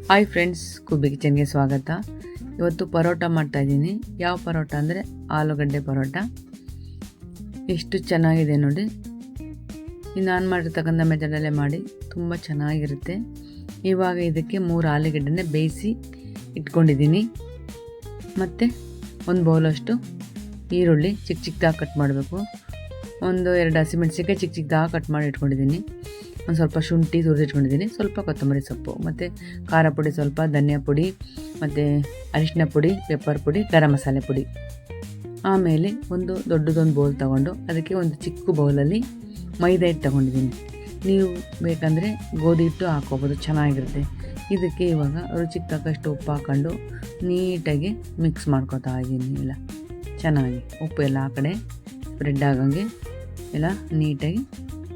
Hi friends, ಕುಬ್ಬಿ ಕಿಚನ್ಗೆ ಸ್ವಾಗತ. ಇವತ್ತು ಪರೋಟ ಮಾಡ್ತಾಯಿದ್ದೀನಿ. ಯಾವ ಪರೋಟ ಅಂದರೆ ಆಲೂಗಡ್ಡೆ ಪರೋಟ. ಎಷ್ಟು ಚೆನ್ನಾಗಿದೆ ನೋಡಿ. ನಾನು ಮಾಡಿರ್ತಕ್ಕಂಥ ಮೆಥಡಲ್ಲೇ ಮಾಡಿ, ತುಂಬ ಚೆನ್ನಾಗಿರುತ್ತೆ. ಇವಾಗ ಇದಕ್ಕೆ 3 ಆಲೂಗಡ್ಡೆನ ಬೇಯಿಸಿ ಇಟ್ಕೊಂಡಿದ್ದೀನಿ. ಮತ್ತು ಒಂದು ಬೌಲಷ್ಟು ಈರುಳ್ಳಿ ಚಿಕ್ಕ ಚಿಕ್ಕದಾಗಿ ಕಟ್ ಮಾಡಬೇಕು. 1-2 ಹಸಿಮೆಣಸಿನ್ಕಾಯಿ ಚಿಕ್ಕ ಚಿಕ್ಕದಾಗಿ ಕಟ್ ಮಾಡಿ ಇಟ್ಕೊಂಡಿದ್ದೀನಿ. ಒಂದು ಸ್ವಲ್ಪ ಶುಂಠಿ ತುರಿದಿಟ್ಕೊಂಡಿದ್ದೀನಿ, ಸ್ವಲ್ಪ ಕೊತ್ತಂಬರಿ ಸೊಪ್ಪು, ಮತ್ತು ಖಾರ ಪುಡಿ, ಸ್ವಲ್ಪ ಧನಿಯಾ ಪುಡಿ, ಮತ್ತು ಅರಿಶಿನ ಪುಡಿ, ಪೆಪ್ಪರ್ ಪುಡಿ, ಗರಂ ಮಸಾಲೆ ಪುಡಿ. ಆಮೇಲೆ ಒಂದು ದೊಡ್ಡದೊಂದು ಬೌಲ್ ತೊಗೊಂಡು ಅದಕ್ಕೆ ಒಂದು ಚಿಕ್ಕ ಬೌಲಲ್ಲಿ ಮೈದಾ ಹಿಟ್ಟು ತೊಗೊಂಡಿದ್ದೀನಿ. ನೀವು ಬೇಕಂದರೆ ಗೋಧಿ ಹಿಟ್ಟು ಹಾಕ್ಕೋಬೋದು, ಚೆನ್ನಾಗಿರುತ್ತೆ. ಇದಕ್ಕೆ ಇವಾಗ ರುಚಿಗೆ ತಕ್ಕಷ್ಟು ಉಪ್ಪು ಹಾಕ್ಕೊಂಡು ನೀಟಾಗಿ ಮಿಕ್ಸ್ ಮಾಡ್ಕೊತಾ ಇದ್ದೀನಿ. ಎಲ್ಲ ಚೆನ್ನಾಗಿ ಉಪ್ಪು ಎಲ್ಲ ಆ ಕಡೆ ಸ್ಪ್ರೆಡ್ ಆಗಂಗೆ ಎಲ್ಲ ನೀಟಾಗಿ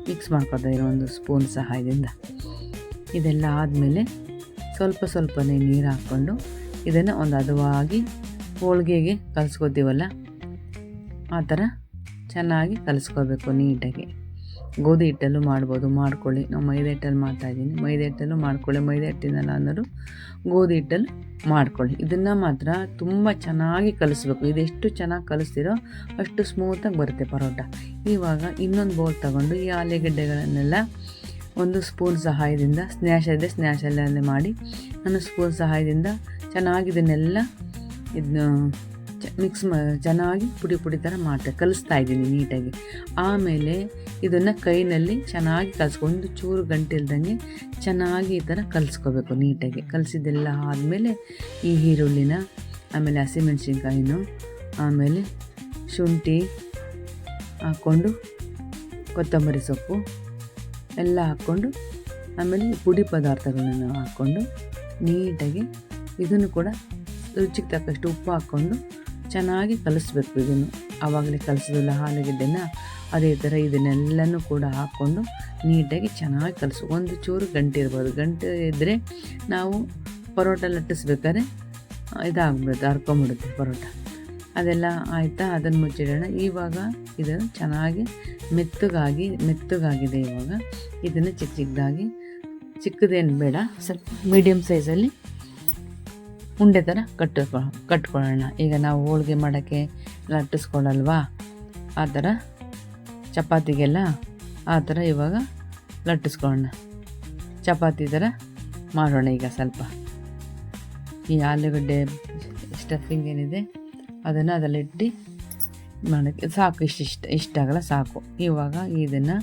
ಮಿಕ್ಸ್ ಮಾಡ್ಕೊತಾ ಇರೋ ಒಂದು ಸ್ಪೂನ್ ಸಹಾಯದಿಂದ. ಇದೆಲ್ಲ ಆದಮೇಲೆ ಸ್ವಲ್ಪನೇ ನೀರು ಹಾಕ್ಕೊಂಡು ಇದನ್ನು ಒಂದು ಹದವಾಗಿ ಹೋಳಿಗೆಗೆ ಕಲಿಸ್ಕೋತೀವಲ್ಲ ಆ ಥರ ಚೆನ್ನಾಗಿ ಕಲಿಸ್ಕೋಬೇಕು ನೀಟಾಗಿ. ಗೋಧಿ ಹಿಟ್ಟಲ್ಲೂ ಮಾಡ್ಬೋದು, ಮಾಡ್ಕೊಳ್ಳಿ. ನಾವು ಮೈದಾ ಹಿಟ್ಟಲ್ಲಿ ಮಾಡ್ತಾಯಿದ್ದೀನಿ. ಮೈದಾ ಹಿಟ್ಟಲ್ಲೂ ಮಾಡ್ಕೊಳ್ಳಿ, ಮೈದಾ ಹಿಟ್ಟಿನಲ್ಲ ಅನ್ನೋರು ಗೋಧಿ ಹಿಟ್ಟಲ್ಲಿ ಮಾಡ್ಕೊಳ್ಳಿ. ಇದನ್ನು ಮಾತ್ರ ತುಂಬ ಚೆನ್ನಾಗಿ ಕಲಿಸ್ಬೇಕು. ಇದೆಷ್ಟು ಚೆನ್ನಾಗಿ ಕಲಿಸ್ತೀರೋ ಅಷ್ಟು ಸ್ಮೂತಾಗಿ ಬರುತ್ತೆ ಪರೋಟ. ಇವಾಗ ಇನ್ನೊಂದು ಬೌಲ್ ತಗೊಂಡು ಈ ಆಲೂಗಡ್ಡೆಗಳನ್ನೆಲ್ಲ ಒಂದು ಸ್ಪೂನ್ ಸಹಾಯದಿಂದ, ಸ್ನ್ಯಾಶಲ್ಲೇ ಮಾಡಿ ನಾನು ಸ್ಪೂನ್ ಸಹಾಯದಿಂದ ಚೆನ್ನಾಗಿ ಇದನ್ನೆಲ್ಲ ಮಿಕ್ಸ್ ಚೆನ್ನಾಗಿ ಪುಡಿ ಥರ ಕಲಿಸ್ತಾ ಇದ್ದೀನಿ ನೀಟಾಗಿ. ಆಮೇಲೆ ಇದನ್ನು ಕೈನಲ್ಲಿ ಚೆನ್ನಾಗಿ ಕಲಿಸ್ಕೊಂಡು ಚೂರು ಗಂಟಿಲ್ದಂಗೆ ಚೆನ್ನಾಗಿ ಈ ಥರ ಕಲಿಸ್ಕೋಬೇಕು ನೀಟಾಗಿ. ಕಲಿಸಿದ್ದೆಲ್ಲ ಆದಮೇಲೆ ಈ ಈರುಳ್ಳಿನ, ಆಮೇಲೆ ಹಸಿಮೆಣಸಿನ್ಕಾಯಿನೂ, ಆಮೇಲೆ ಶುಂಠಿ ಹಾಕ್ಕೊಂಡು ಕೊತ್ತಂಬರಿ ಸೊಪ್ಪು ಎಲ್ಲ ಹಾಕ್ಕೊಂಡು, ಆಮೇಲೆ ಪುಡಿ ಪದಾರ್ಥಗಳನ್ನು ಹಾಕ್ಕೊಂಡು ನೀಟಾಗಿ ಇದನ್ನು ಕೂಡ ರುಚಿಗೆ ತಕ್ಕಷ್ಟು ಉಪ್ಪು ಹಾಕ್ಕೊಂಡು ಚೆನ್ನಾಗಿ ಕಲಿಸ್ಬೇಕು. ಇದನ್ನು ಆವಾಗಲೇ ಕಲಿಸೋದಿಲ್ಲ ಆಲೂಗಡ್ಡೆನ, ಅದೇ ಥರ ಇದನ್ನೆಲ್ಲನೂ ಕೂಡ ಹಾಕ್ಕೊಂಡು ನೀಟಾಗಿ ಚೆನ್ನಾಗಿ ಕಲಿಸು. ಒಂದು ಚೂರು ಗಂಟೆ ಇರ್ಬೋದು, ಗಂಟೆ ಇದ್ದರೆ ನಾವು ಪರೋಟ ಲಟ್ಟಿಸ್ಬೇಕಾದ್ರೆ ಇದಾಗ್ಬಿಡುತ್ತೆ, ಹರ್ಕೊಂಬಿಡುತ್ತೆ ಪರೋಟ. ಅದೆಲ್ಲ ಆಯಿತಾ, ಅದನ್ನು ಮುಚ್ಚಿಡೋಣ. ಇವಾಗ ಇದನ್ನು ಚೆನ್ನಾಗಿ ಮೆತ್ತಗಾಗಿದೆ. ಇವಾಗ ಇದನ್ನು ಚಿಕ್ಕದೇನು ಬೇಡ, ಸ್ವಲ್ಪ ಮೀಡಿಯಮ್ ಸೈಜಲ್ಲಿ ಉಂಡೆ ಥರ ಕಟ್ಕೊಳ್ಳೋಣ. ಈಗ ನಾವು ಹೋಳಿಗೆ ಮಾಡೋಕ್ಕೆ ಲಟ್ಟಿಸ್ಕೊಳ್ಳಲ್ವಾ, ಆ ಥರ ಚಪಾತಿಗೆಲ್ಲ ಆ ಥರ ಇವಾಗ ಲಟ್ಟಿಸ್ಕೊಳ್ಳೋಣ. ಚಪಾತಿ ಥರ ಮಾಡೋಣ. ಈಗ ಸ್ವಲ್ಪ ಈ ಆಲೂಗಡ್ಡೆ ಸ್ಟಫಿಂಗ್ ಏನಿದೆ ಅದನ್ನು ಅದರಲ್ಲಿಟ್ಟು ಮಾಡೋಕ್ಕೆ ಸಾಕು. ಇಷ್ಟಾಗಲ್ಲ, ಸಾಕು. ಇವಾಗ ಇದನ್ನು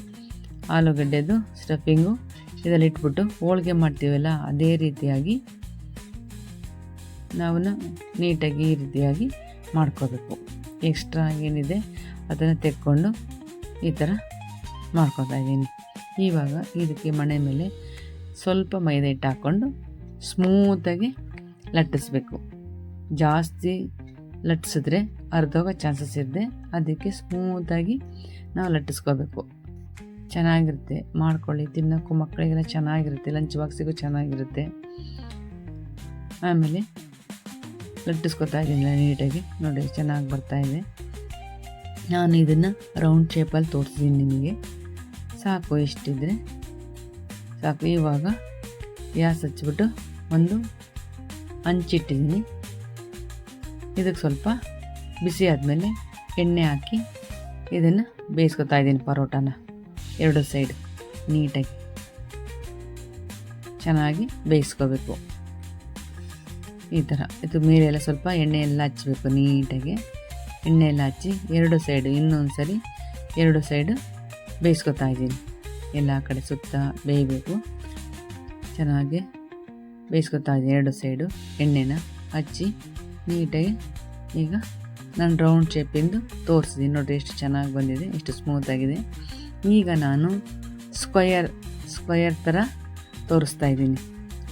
ಆಲೂಗಡ್ಡೆದು ಸ್ಟಫಿಂಗು ಇದರಲ್ಲಿ ಇಟ್ಬಿಟ್ಟು ಹೋಳಿಗೆ ಮಾಡ್ತೀವಲ್ಲ ಅದೇ ರೀತಿಯಾಗಿ ನಾವು ನೀಟಾಗಿ ಈ ರೀತಿಯಾಗಿ ಮಾಡ್ಕೋಬೇಕು. ಎಕ್ಸ್ಟ್ರಾ ಏನಿದೆ ಅದನ್ನು ತೆಕ್ಕೊಂಡು ಈ ಥರ ಮಾಡ್ಕೊತಾ ಇದ್ದೀನಿ. ಇವಾಗ ಇದಕ್ಕೆ ಮಣೆ ಮೇಲೆ ಸ್ವಲ್ಪ ಮೈದಾ ಹಿಟ್ಟು ಹಾಕ್ಕೊಂಡು ಸ್ಮೂತಾಗಿ ಲಟ್ಟಿಸ್ಬೇಕು. ಜಾಸ್ತಿ ಲಟ್ಟಿಸಿದ್ರೆ ಅರ್ಧೋಗೋ ಚಾನ್ಸಸ್ ಇದೆ. ಅದಕ್ಕೆ ಸ್ಮೂತಾಗಿ ನಾವು ಲಟ್ಟಿಸ್ಕೋಬೇಕು. ಚೆನ್ನಾಗಿರುತ್ತೆ, ಮಾಡ್ಕೊಳ್ಳಿ. ತಿನ್ನೋಕ್ಕೂ ಮಕ್ಕಳಿಗೆಲ್ಲ ಚೆನ್ನಾಗಿರುತ್ತೆ, ಲಂಚ್ ಬಾಕ್ಸಿಗೂ ಚೆನ್ನಾಗಿರುತ್ತೆ. ಆಮೇಲೆ ಲಟ್ಟಿಸ್ಕೊತಾ ಇದ್ದೀನಿ ನೀಟಾಗಿ. ನೋಡಿ ಚೆನ್ನಾಗಿ ಬರ್ತಾಯಿದೆ. ನಾನು ಇದನ್ನು ರೌಂಡ್ ಶೇಪಲ್ಲಿ ತೋರಿಸಿದ್ದೀನಿ ನಿಮಗೆ. ಸಾಕು, ಇಷ್ಟಿದ್ರೆ ಸಾಕು. ಇವಾಗ ಗ್ಯಾಸ್ ಹಚ್ಬಿಟ್ಟು ಒಂದು ಹಂಚಿಟ್ಟಿದ್ದೀನಿ. ಇದಕ್ಕೆ ಸ್ವಲ್ಪ ಬಿಸಿ ಆದಮೇಲೆ ಎಣ್ಣೆ ಹಾಕಿ ಇದನ್ನು ಬೇಯಿಸ್ಕೊತಾ ಇದ್ದೀನಿ. ಪರೋಟಾನ 2 ಸೈಡ್ ನೀಟಾಗಿ ಚೆನ್ನಾಗಿ ಬೇಯಿಸ್ಕೋಬೇಕು. ಈ ಥರ ಇದು ಮೇಲೆಲ್ಲ ಸ್ವಲ್ಪ ಎಣ್ಣೆ ಎಲ್ಲ ಹಚ್ಚಬೇಕು ನೀಟಾಗಿ. ಎಣ್ಣೆ ಎಲ್ಲ ಹಚ್ಚಿ 2 ಸೈಡು ಇನ್ನೊಂದು ಸರಿ 2 ಸೈಡು ಬೇಯಿಸ್ಕೊತಾ ಇದ್ದೀನಿ. ಎಲ್ಲ ಕಡೆ ಸುತ್ತ ಬೇಯಬೇಕು. ಚೆನ್ನಾಗಿ ಬೇಯಿಸ್ಕೊತಾ ಇದ್ದೀನಿ 2 ಸೈಡು. ಎಣ್ಣೆನ ಹಚ್ಚಿ ನೀಟಾಗಿ ಈಗ ನಾನು ರೌಂಡ್ ಶೇಪಿಂದು ತೋರಿಸಿದ್ದೀನಿ. ನೋಡಿರಿ ಎಷ್ಟು ಚೆನ್ನಾಗಿ ಬಂದಿದೆ, ಎಷ್ಟು ಸ್ಮೂತಾಗಿದೆ. ಈಗ ನಾನು ಸ್ಕ್ವಯರ್ ಥರ ತೋರಿಸ್ತಾ ಇದ್ದೀನಿ.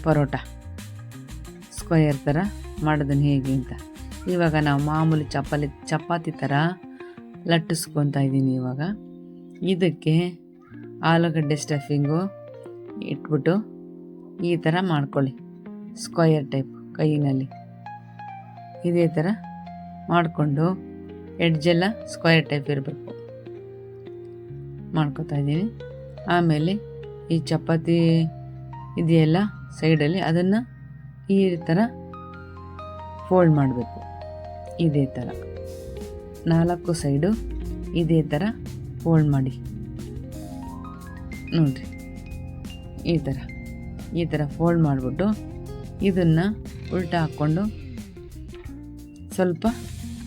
ಪರೋಟ ಸ್ಕ್ವಯರ್ ಥರ ಮಾಡೋದನ್ನು ಹೇಗೆ ಅಂತ. ಇವಾಗ ನಾವು ಮಾಮೂಲಿ ಚಪಾತಿ ಥರ ಲಟ್ಟಿಸ್ಕೊತಾ ಇದ್ದೀನಿ. ಇವಾಗ ಇದಕ್ಕೆ ಆಲೂಗಡ್ಡೆ ಸ್ಟಫಿಂಗು ಇಟ್ಬಿಟ್ಟು ಈ ಥರ ಮಾಡ್ಕೊಳ್ಳಿ. ಸ್ಕ್ವಯರ್ ಟೈಪ್ ಕೈಯಲ್ಲಿ ಇದೇ ಥರ ಮಾಡಿಕೊಂಡು ಎಡ್ಜೆಲ್ಲ ಸ್ಕ್ವಯರ್ ಟೈಪ್ ಇರಬೇಕು. ಮಾಡ್ಕೊತಾ ಇದ್ದೀನಿ. ಆಮೇಲೆ ಈ ಚಪಾತಿ ಇದೆಯಲ್ಲ ಸೈಡಲ್ಲಿ ಅದನ್ನು ಈ ಥರ ಫೋಲ್ಡ್ ಮಾಡಬೇಕು. ಇದೇ ಥರ 4 ಸೈಡು ಇದೇ ಥರ ಫೋಲ್ಡ್ ಮಾಡಿ ನೋಡಿರಿ. ಈ ಥರ ಫೋಲ್ಡ್ ಮಾಡಿಬಿಟ್ಟು ಇದನ್ನು ಉಲ್ಟಾ ಹಾಕ್ಕೊಂಡು ಸ್ವಲ್ಪ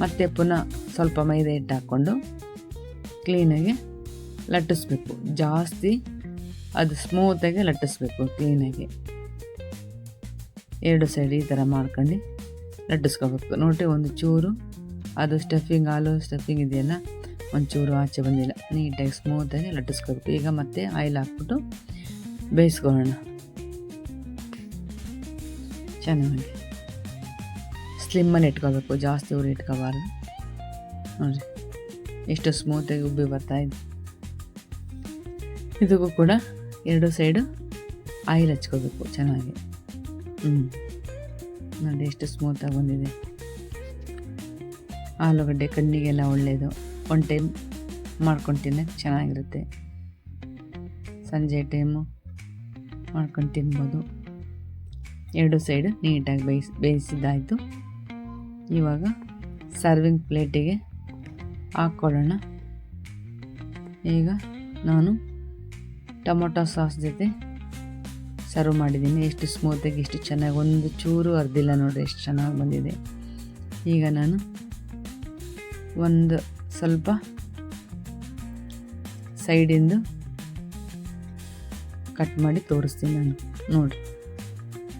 ಮತ್ತೆ ಪುನಃ ಸ್ವಲ್ಪ ಮೈದಾ ಹಿಟ್ಟು ಹಾಕ್ಕೊಂಡು ಕ್ಲೀನಾಗಿ ಲಟ್ಟಿಸ್ಬೇಕು. ಜಾಸ್ತಿ ಅದು ಸ್ಮೂತಾಗಿ ಲಟ್ಟಿಸ್ಬೇಕು ಕ್ಲೀನಾಗಿ. 2 ಸೈಡ್ ಈ ಥರ ಮಾಡ್ಕೊಂಡು ಲಟ್ಟಿಸ್ಕೋಬೇಕು. ನೋಡಿರಿ, ಒಂದು ಚೂರು ಅದು ಸ್ಟಫಿಂಗ್ ಆಲೂ ಸ್ಟಫಿಂಗ್ ಇದೆಯಲ್ಲ, ಒಂಚೂರು ಆಚೆ ಬಂದಿಲ್ಲ. ನೀಟಾಗಿ ಸ್ಮೂತಾಗಿ ಲಟ್ಟಿಸ್ಕೋಬೇಕು. ಈಗ ಮತ್ತೆ ಆಯಿಲ್ ಹಾಕ್ಬಿಟ್ಟು ಬೇಯಿಸ್ಕೊಳ್ಳೋಣ ಚೆನ್ನಾಗಿ. ಸ್ಲಿಮ್ಮಲ್ಲಿ ಇಟ್ಕೋಬೇಕು, ಜಾಸ್ತಿ ಉರಿ ಇಟ್ಕೋಬಾರ್ದು. ನೋಡಿರಿ ಎಷ್ಟು ಸ್ಮೂತಾಗಿ ಉಬ್ಬಿ ಬರ್ತಾಯಿದೆ. ಇದಕ್ಕೂ ಕೂಡ 2 ಸೈಡು ಆಯಿಲ್ ಹಚ್ಕೋಬೇಕು ಚೆನ್ನಾಗಿ. ನೋಡಿ ಎಷ್ಟು ಸ್ಮೂತಾಗಿ ಬಂದಿದೆ. ಆಲೂಗಡ್ಡೆ ಕಣ್ಣಿಗೆಲ್ಲ ಒಳ್ಳೆಯದು. 1 ಟೈಮ್ ಮಾಡ್ಕೊಂಡು ತಿನ್ನೋಕ್ಕೆ ಚೆನ್ನಾಗಿರುತ್ತೆ. ಸಂಜೆ ಟೈಮು ಮಾಡ್ಕೊಂಡು ತಿನ್ಬೋದು. 2 ಸೈಡು ನೀಟಾಗಿ ಬೇಯಿಸಿದ್ದಾಯಿತು. ಇವಾಗ ಸರ್ವಿಂಗ್ ಪ್ಲೇಟಿಗೆ ಹಾಕ್ಕೊಳ್ಳೋಣ. ಈಗ ನಾನು ಟೊಮೊಟೊ ಸಾಸ್ ಜೊತೆ ಸರ್ವ್ ಮಾಡಿದ್ದೀನಿ. ಎಷ್ಟು ಸ್ಮೂತಾಗಿ ಎಷ್ಟು ಚೆನ್ನಾಗಿ, ಒಂದು ಚೂರು ಅರ್ದಿಲ್ಲ ನೋಡಿರಿ, ಎಷ್ಟು ಚೆನ್ನಾಗಿ ಬಂದಿದೆ. ಈಗ ನಾನು ಒಂದು ಸ್ವಲ್ಪ ಸೈಡಿಂದು ಕಟ್ ಮಾಡಿ ತೋರಿಸ್ತೀನಿ ನಾನು. ನೋಡಿರಿ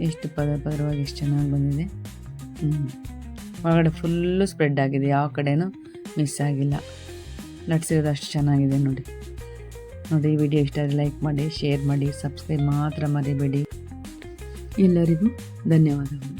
ಎಷ್ಟು ಪದರವಾಗಿ ಎಷ್ಟು ಚೆನ್ನಾಗಿ ಬಂದಿದೆ. ಒಳಗಡೆ ಫುಲ್ಲು ಸ್ಪ್ರೆಡ್ ಆಗಿದೆ, ಯಾವ ಕಡೆನೂ ಮಿಸ್ ಆಗಿಲ್ಲ. ಲಟ್ಸಿರೋದು ಅಷ್ಟು ಚೆನ್ನಾಗಿದೆ ನೋಡಿ. ಈ ವಿಡಿಯೋ ಇಷ್ಟ ಆದರೆ ಲೈಕ್ ಮಾಡಿ, ಶೇರ್ ಮಾಡಿ, ಸಬ್ಸ್ಕ್ರೈಬ್ ಮಾತ್ರ ಮರಿಬೇಡಿ. ಎಲ್ಲರಿಗೂ ಧನ್ಯವಾದಗಳು.